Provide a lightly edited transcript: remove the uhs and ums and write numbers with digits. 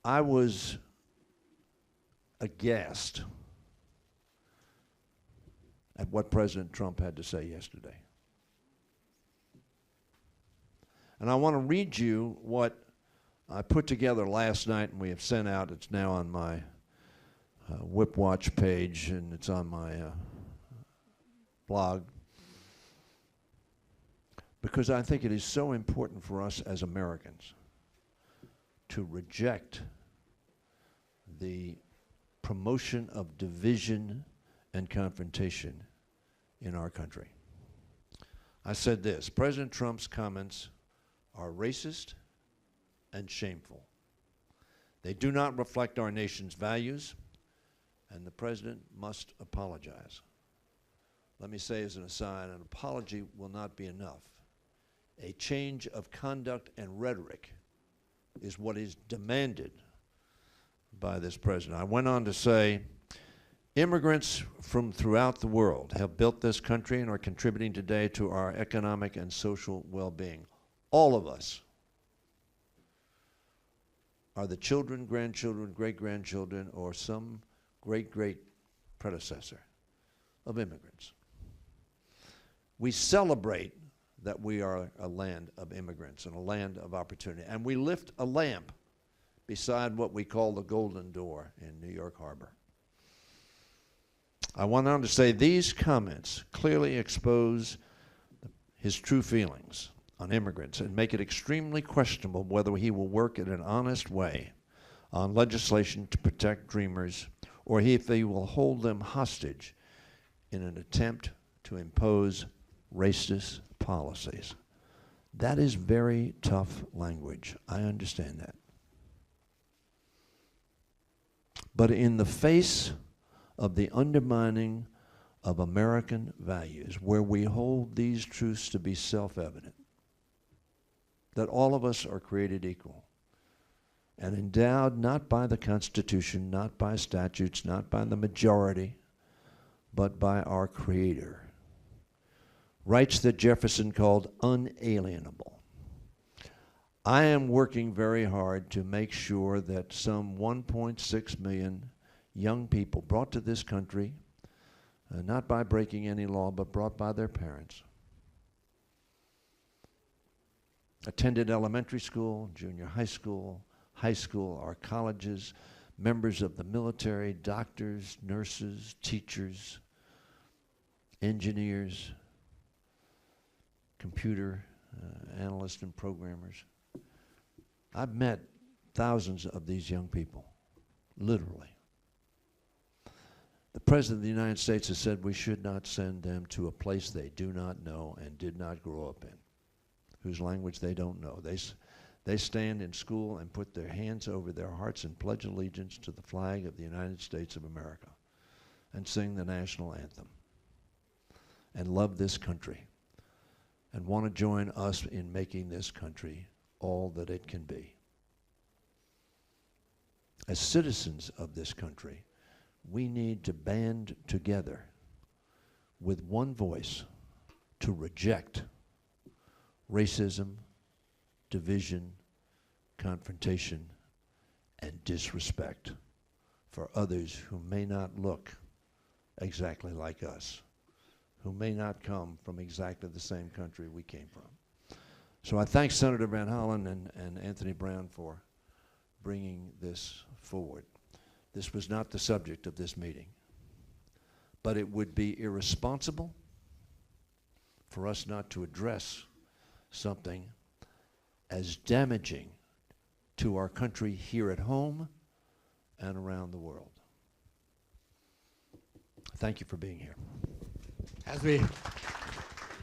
I was aghast at what President Trump had to say yesterday. And I want to read you what I put together last night and we have sent out. It's now on my Whip Watch page and it's on my blog, because I think it is so important for us as Americans to reject the promotion of division and confrontation in our country. I said this: President Trump's comments are racist and shameful. They do not reflect our nation's values, and the president must apologize. Let me say as an aside, an apology will not be enough. A change of conduct and rhetoric is what is demanded by this president. I went on to say, immigrants from throughout the world have built this country and are contributing today to our economic and social well-being. All of us are the children, grandchildren, great-grandchildren, or some great-great predecessor of immigrants. We celebrate that we are a land of immigrants and a land of opportunity. And we lift a lamp beside what we call the Golden Door in New York Harbor. I went on to say these comments clearly expose his true feelings on immigrants and make it extremely questionable whether he will work in an honest way on legislation to protect dreamers, or if he will hold them hostage in an attempt to impose racist policies. That is very tough language. I understand that. But in the face of the undermining of American values, where we hold these truths to be self-evident, that all of us are created equal and endowed not by the Constitution, not by statutes, not by the majority, but by our Creator. Rights that Jefferson called unalienable. I am working very hard to make sure that some 1.6 million young people brought to this country, not by breaking any law, but brought by their parents, attended elementary school, junior high school, our colleges, members of the military, doctors, nurses, teachers, engineers, computer analysts and programmers. I've met thousands of these young people, literally. The President of the United States has said we should not send them to a place they do not know and did not grow up in, whose language they don't know. They stand in school and put their hands over their hearts and pledge allegiance to the flag of the United States of America and sing the national anthem and love this country and want to join us in making this country all that it can be. As citizens of this country, we need to band together with one voice to reject racism, division, confrontation, and disrespect for others who may not look exactly like us, who may not come from exactly the same country we came from. So I thank Senator Van Hollen and Anthony Brown for bringing this forward. This was not the subject of this meeting, but it would be irresponsible for us not to address something as damaging to our country here at home and around the world. Thank you for being here. As we